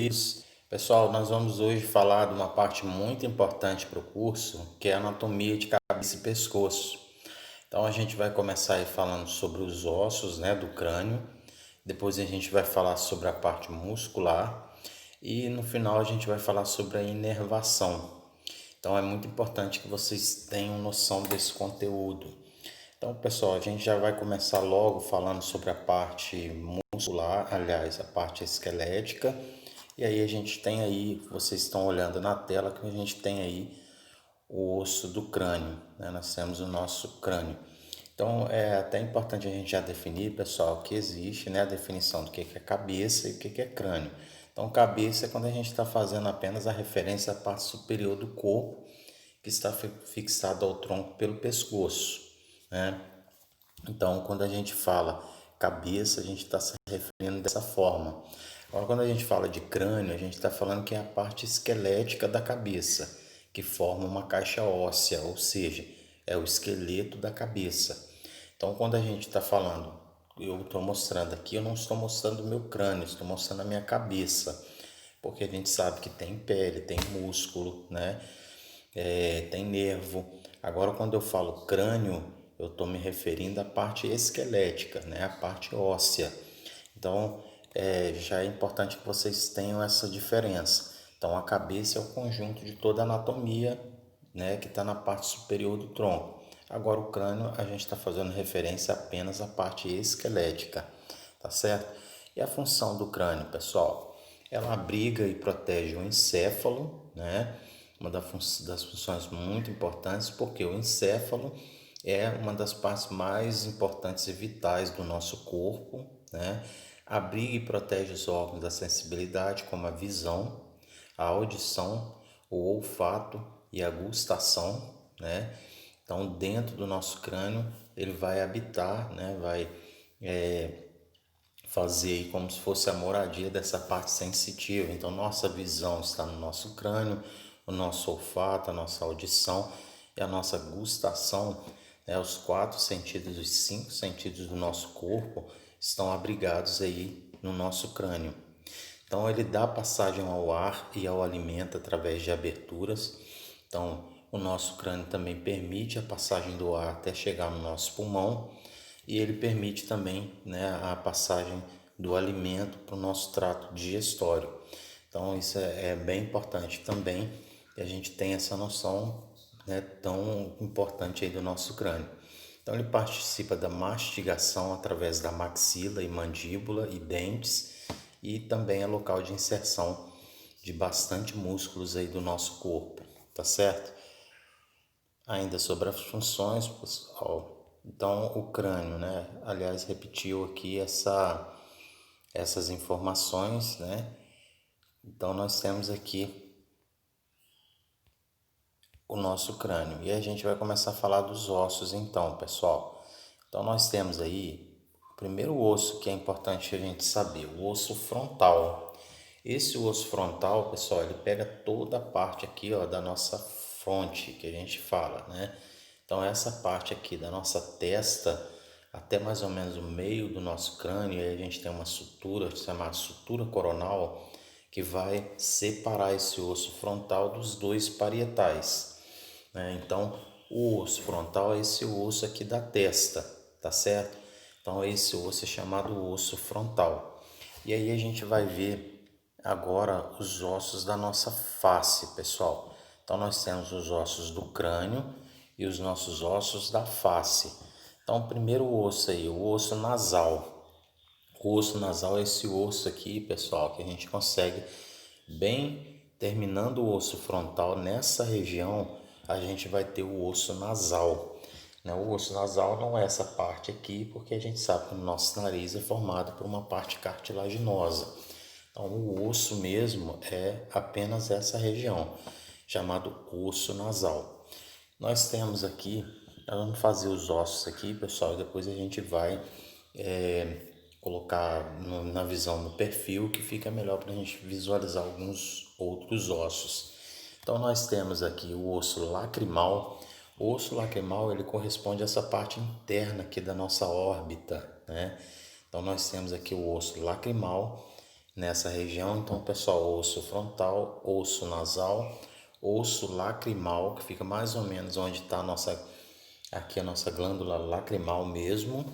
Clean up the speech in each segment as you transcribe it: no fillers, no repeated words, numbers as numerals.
Isso. Pessoal, nós vamos hoje falar de uma parte muito importante para o curso, que é a anatomia de cabeça e pescoço. Então a gente vai começar aí falando sobre os ossos, né, do crânio. Depois a gente vai falar sobre a parte muscular e no final a gente vai falar sobre a inervação. Então é muito importante que vocês tenham noção desse conteúdo. Então, pessoal, a gente já vai começar logo falando sobre a parte muscular, aliás, a parte esquelética. E aí a gente tem aí, vocês estão olhando na tela que a gente tem aí o osso do crânio, né? Nós temos o nosso crânio. Então é até importante a gente já definir, pessoal, que existe, né, a definição do que é cabeça e o que é crânio. Então cabeça é quando a gente está fazendo apenas a referência à parte superior do corpo, que está fixada ao tronco pelo pescoço, né? Então, quando a gente fala cabeça, a gente está se referindo dessa forma. Agora, quando a gente fala de crânio, a gente está falando que é a parte esquelética da cabeça, que forma uma caixa óssea, ou seja, é o esqueleto da cabeça. Então, quando a gente está falando, eu estou mostrando aqui, eu não estou mostrando o meu crânio, estou mostrando a minha cabeça, porque a gente sabe que tem pele, tem músculo, né? Tem nervo. Agora, quando eu falo crânio, eu estou me referindo à parte esquelética, né? A parte óssea. Então, já é importante que vocês tenham essa diferença. Então, a cabeça é o conjunto de toda a anatomia, né? Que está na parte superior do tronco. Agora, o crânio, a gente está fazendo referência apenas à parte esquelética, tá certo? E a função do crânio, pessoal? Ela abriga e protege o encéfalo, né? Uma das funções muito importantes, porque o encéfalo é uma das partes mais importantes e vitais do nosso corpo, né? Abriga e protege os órgãos da sensibilidade, como a visão, a audição, o olfato e a gustação, né? Então, dentro do nosso crânio, ele vai habitar, né? Vai fazer aí como se fosse a moradia dessa parte sensitiva. Então, nossa visão está no nosso crânio, o nosso olfato, a nossa audição e a nossa gustação, né? Os quatro sentidos, os cinco sentidos do nosso corpo estão abrigados aí no nosso crânio. Então, ele dá passagem ao ar e ao alimento através de aberturas. Então, o nosso crânio também permite a passagem do ar até chegar no nosso pulmão e ele permite também, né, a passagem do alimento para o nosso trato digestório. Então, isso é bem importante também que a gente tenha essa noção, né, tão importante aí do nosso crânio. Então, ele participa da mastigação através da maxila e mandíbula e dentes e também é local de inserção de bastante músculos aí do nosso corpo, tá certo? Ainda sobre as funções, pessoal. Então, o crânio, né? Aliás, repetiu aqui essas informações, né? Então, nós temos aqui o nosso crânio. E a gente vai começar a falar dos ossos, então, pessoal. Então, nós temos aí o primeiro osso que é importante a gente saber, o osso frontal. Esse osso frontal, pessoal, ele pega toda a parte aqui, ó, da nossa fronte, que a gente fala, né? Então, essa parte aqui da nossa testa, até mais ou menos o meio do nosso crânio, aí a gente tem uma sutura, chamada sutura coronal, que vai separar esse osso frontal dos dois parietais, né? Então, o osso frontal é esse osso aqui da testa, tá certo? Então, esse osso é chamado osso frontal. E aí a gente vai ver agora os ossos da nossa face, pessoal. Então, nós temos os ossos do crânio e os nossos ossos da face. Então, o primeiro osso aí, o osso nasal. O osso nasal é esse osso aqui, pessoal, que a gente consegue bem terminando o osso frontal. Nessa região, a gente vai ter o osso nasal, né? O osso nasal não é essa parte aqui, porque a gente sabe que o nosso nariz é formado por uma parte cartilaginosa. Então, o osso mesmo é apenas essa região, chamado osso nasal. Nós temos aqui, nós vamos fazer os ossos aqui, pessoal, e depois a gente vai colocar na visão no perfil, que fica melhor para a gente visualizar alguns outros ossos. Então, nós temos aqui o osso lacrimal. O osso lacrimal, ele corresponde a essa parte interna aqui da nossa órbita, né? Então, nós temos aqui o osso lacrimal nessa região. Então, pessoal, osso frontal, osso nasal, osso lacrimal, que fica mais ou menos onde está aqui a nossa glândula lacrimal mesmo,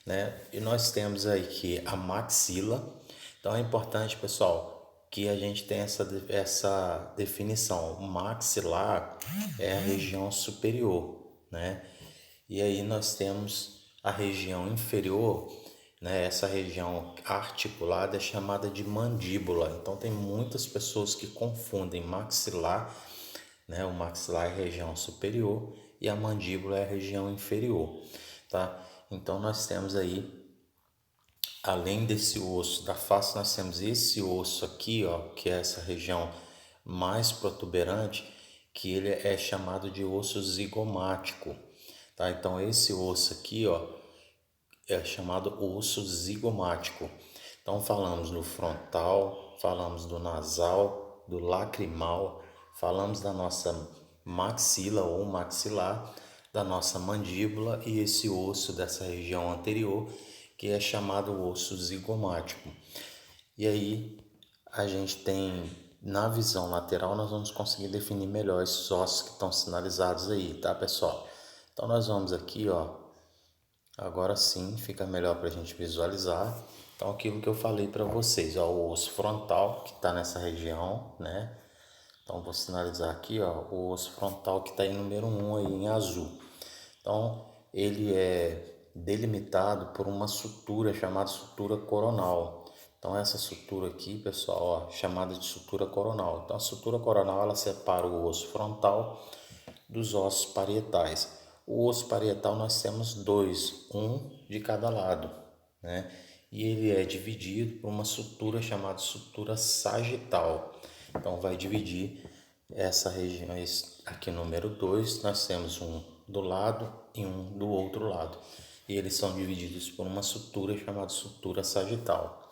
né? E nós temos aí que a maxila. Então é importante, pessoal, que a gente tenha essa definição. O maxilar é a região superior, né? E aí nós temos a região inferior, né? Essa região articulada é chamada de mandíbula. Então tem muitas pessoas que confundem maxilar, né? O maxilar é a região superior e a mandíbula é a região inferior, tá? Então nós temos aí, além desse osso da face, nós temos esse osso aqui, ó, que é essa região mais protuberante, que ele é chamado de osso zigomático, tá? Então esse osso aqui, ó, é chamado osso zigomático. Então falamos no frontal, falamos do nasal, do lacrimal, falamos da nossa maxila ou maxilar, da nossa mandíbula e esse osso dessa região anterior, que é chamado osso zigomático. E aí a gente tem, na visão lateral, nós vamos conseguir definir melhor esses ossos que estão sinalizados aí, tá, pessoal? Então nós vamos aqui, ó, agora sim fica melhor para a gente visualizar. Então aquilo que eu falei para vocês, ó, o osso frontal que está nessa região, né? Então vou sinalizar aqui, ó, o osso frontal que está em número 1 aí em azul. Então ele é delimitado por uma sutura chamada sutura coronal. Então essa sutura aqui, pessoal, ó, chamada de sutura coronal. Então a sutura coronal ela separa o osso frontal dos ossos parietais. O osso parietal nós temos dois, um de cada lado, né? E ele é dividido por uma sutura chamada sutura sagital. Então vai dividir essa região aqui número 2, nós temos um do lado e um do outro lado. E eles são divididos por uma sutura chamada sutura sagital.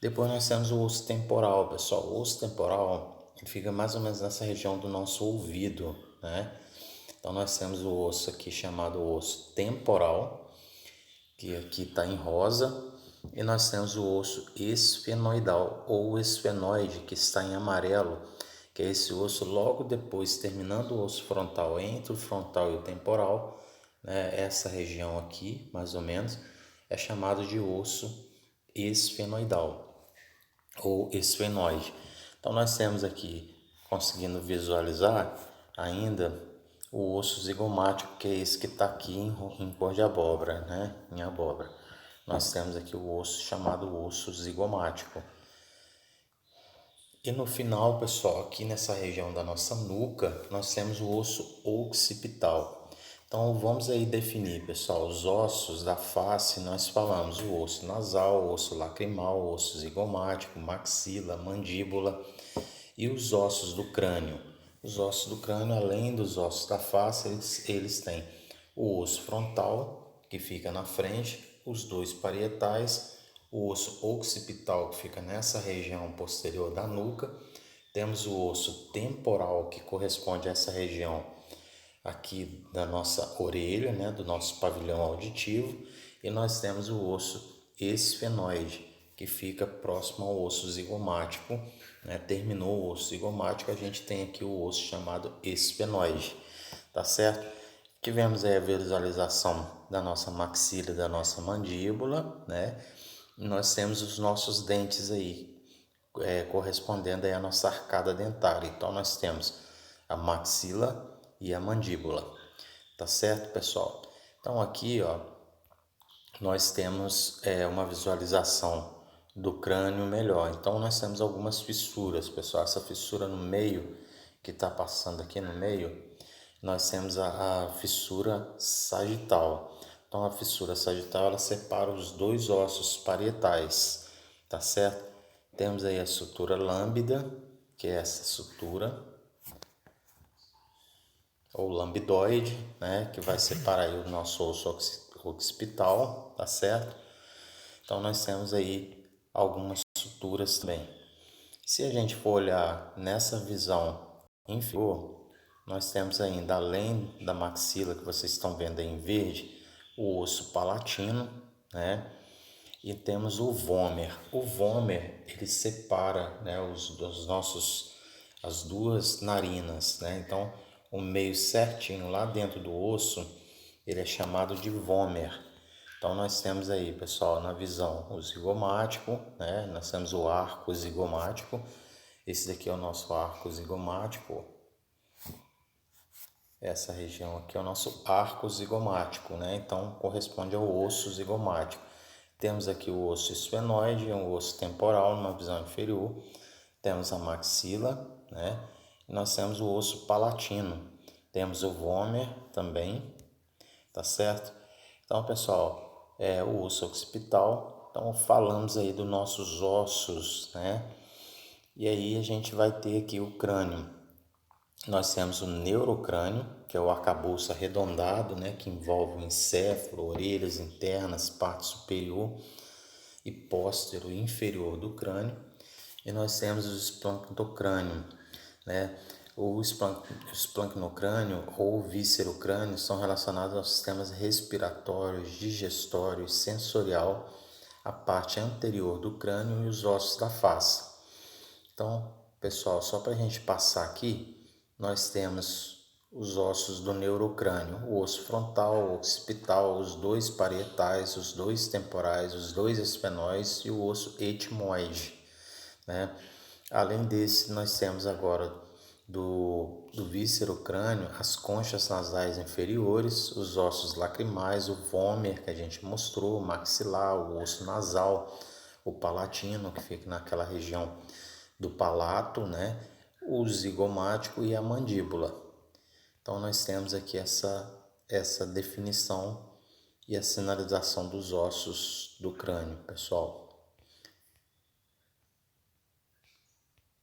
Depois nós temos o osso temporal, pessoal. O osso temporal ele fica mais ou menos nessa região do nosso ouvido, né? Então nós temos o osso aqui chamado osso temporal, que aqui está em rosa, e nós temos o osso esfenoidal ou esfenoide, que está em amarelo, que é esse osso logo depois, terminando o osso frontal, entre o frontal e o temporal, né? Essa região aqui, mais ou menos, é chamado de osso esfenoidal ou esfenoide. Então nós temos aqui, conseguindo visualizar ainda, o osso zigomático, que é esse que está aqui em cor de abóbora, né? Em abóbora. Nós temos aqui o osso chamado osso zigomático. E no final, pessoal, aqui nessa região da nossa nuca, nós temos o osso occipital. Então vamos aí definir, pessoal, os ossos da face. Nós falamos o osso nasal, o osso lacrimal, o osso zigomático, maxila, mandíbula e os ossos do crânio. Os ossos do crânio, além dos ossos da face, eles têm o osso frontal, que fica na frente, os dois parietais, o osso occipital, que fica nessa região posterior da nuca. Temos o osso temporal, que corresponde a essa região aqui da nossa orelha, né, do nosso pavilhão auditivo. E nós temos o osso esfenoide, que fica próximo ao osso zigomático, né? Terminou o osso zigomático, a gente tem aqui o osso chamado esfenoide, tá certo? Tivemos aí a visualização da nossa maxila, da nossa mandíbula, né? Nós temos os nossos dentes aí, correspondendo aí à nossa arcada dentária. Então nós temos a maxila e a mandíbula, tá certo, pessoal? Então aqui, ó, nós temos uma visualização do crânio melhor. Então nós temos algumas fissuras, pessoal. Essa fissura no meio, que está passando aqui no meio, nós temos a fissura sagital. Então a fissura sagital ela separa os dois ossos parietais, tá certo? Temos aí a sutura lambida, que é essa sutura, ou lambidoide, né, que vai separar aí o nosso osso occipital, tá certo? Então nós temos aí algumas suturas também. Se a gente for olhar nessa visão inferior, nós temos ainda, além da maxila que vocês estão vendo aí em verde, o osso palatino, né? e temos o vômer. O vômer, ele separa, né, as duas narinas, né? Então, o meio certinho lá dentro do osso, ele é chamado de vômer. Então, nós temos aí, pessoal, na visão o zigomático, né? Nós temos o arco zigomático. Esse daqui é o nosso arco zigomático. Essa região aqui é o nosso arco zigomático, né? Então, corresponde ao osso zigomático. Temos aqui o osso esfenoide, um osso temporal numa visão inferior. Temos a maxila, né? E nós temos o osso palatino. Temos o vômer também, tá certo? Então, pessoal, é o osso occipital. Então, falamos aí dos nossos ossos, né? E aí a gente vai ter aqui o crânio. Nós temos o neurocrânio, que é o arcabouço arredondado, né, que envolve o encéfalo, orelhas internas, parte superior e póstero e inferior do crânio. E nós temos o esplancnocrânio, né? O esplancnocrânio ou viscerocrânio são relacionados aos sistemas respiratórios, digestório e sensorial, a parte anterior do crânio e os ossos da face. Então, pessoal, só para a gente passar aqui, nós temos os ossos do neurocrânio, o osso frontal, o occipital, os dois parietais, os dois temporais, os dois esfenóides e o osso etmoide, né? Além desse, nós temos agora do víscerocrânio as conchas nasais inferiores, os ossos lacrimais, o vômer que a gente mostrou, o maxilar, o osso nasal, o palatino que fica naquela região do palato, né? O zigomático e a mandíbula. Então nós temos aqui essa definição e a sinalização dos ossos do crânio, pessoal.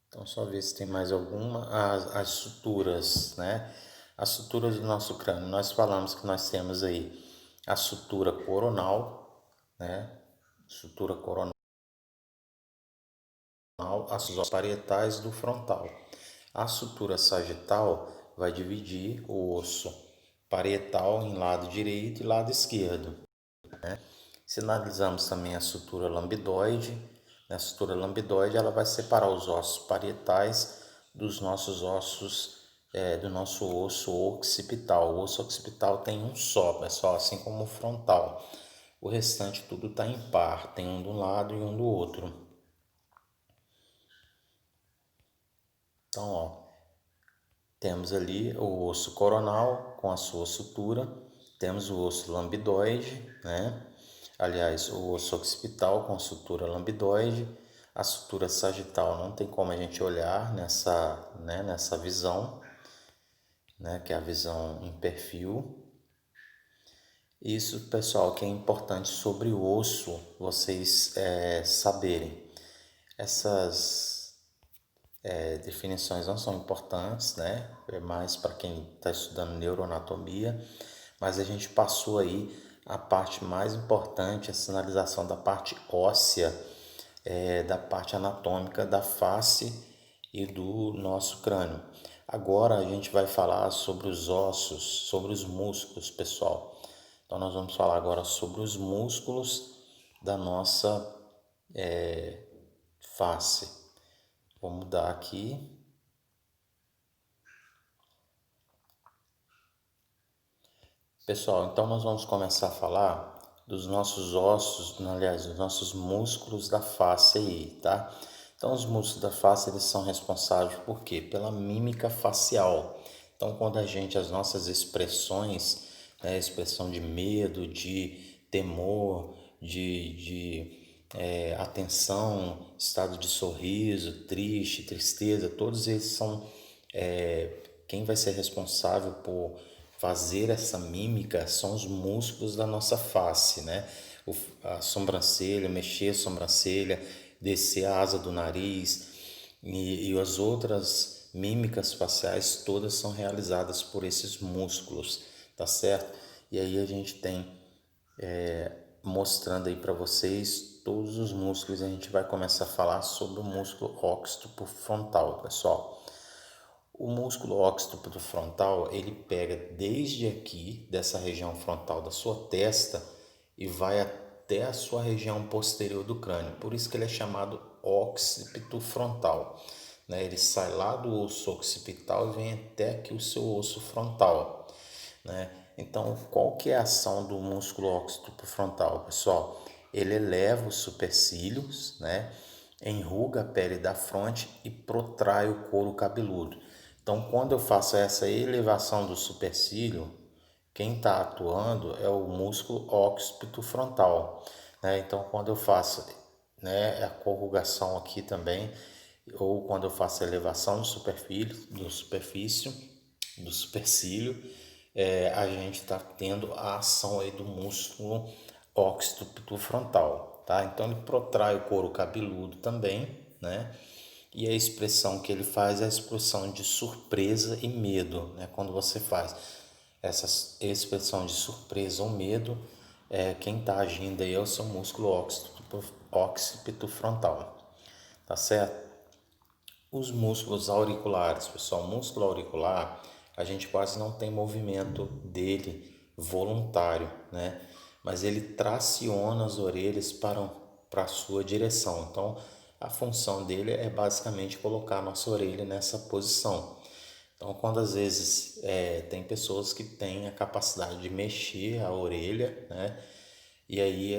Então só ver se tem mais alguma. As suturas, né? As suturas do nosso crânio. Nós falamos que nós temos aí a sutura coronal, né? Sutura coronal, as ossos parietais do frontal. A sutura sagital vai dividir o osso parietal em lado direito e lado esquerdo. Sinalizamos também a sutura lambidoide. A sutura lambidoide ela vai separar os ossos parietais dos nossos ossos, do nosso osso occipital. O osso occipital tem um só, pessoal, assim como o frontal. O restante tudo está em par, tem um de um lado e um do outro. Então, ó, temos ali o osso coronal com a sua sutura, temos o osso lambidoide, né? Aliás, o osso occipital com sutura lambidoide, a sutura sagital não tem como a gente olhar nessa visão, né? Que é a visão em perfil. Isso, pessoal, que é importante sobre o osso vocês saberem. Essas definições não são importantes, né? É mais para quem está estudando neuroanatomia, mas a gente passou aí a parte mais importante, a sinalização da parte óssea, da parte anatômica da face e do nosso crânio. Agora a gente vai falar sobre os ossos, sobre os músculos, pessoal. Então nós vamos falar agora sobre os músculos da nossa face. Vou mudar aqui. Pessoal, então nós vamos começar a falar dos nossos ossos, aliás, dos nossos músculos da face aí, tá? Então os músculos da face, eles são responsáveis por quê? Pela mímica facial. Então quando as nossas expressões, né, expressão de medo, de temor, de atenção, estado de sorriso, triste, tristeza, todos eles são quem vai ser responsável por fazer essa mímica são os músculos da nossa face, né? A sobrancelha, mexer a sobrancelha, descer a asa do nariz e as outras mímicas faciais todas são realizadas por esses músculos, tá certo? E aí a gente tem mostrando aí para vocês todos os músculos. A gente vai começar a falar sobre o músculo óccipito frontal, pessoal. O músculo óccipito frontal, ele pega desde aqui, dessa região frontal da sua testa, e vai até a sua região posterior do crânio. Por isso que ele é chamado occipito frontal, né? Ele sai lá do osso occipital e vem até aqui o seu osso frontal, né? Então, qual que é a ação do músculo occipito frontal, pessoal? Ele eleva os supercílios, né? Enruga a pele da fronte e protrai o couro cabeludo. Então, quando eu faço essa elevação do supercílio, quem está atuando é o músculo occipito frontal, né? Então, quando eu faço, né, a corrugação aqui também, ou quando eu faço a elevação do supercílio, a gente está tendo a ação aí do músculo occipito frontal, tá? Então ele protrai o couro cabeludo também, né? E a expressão que ele faz é a expressão de surpresa e medo, né? Quando você faz essa expressão de surpresa ou medo, quem está agindo aí é o seu músculo occipito frontal, tá certo? Os músculos auriculares, pessoal, o músculo auricular, a gente quase não tem movimento dele voluntário, né? Mas ele traciona as orelhas para a sua direção. Então, a função dele é basicamente colocar a nossa orelha nessa posição. Então, quando às vezes tem pessoas que têm a capacidade de mexer a orelha, né? E aí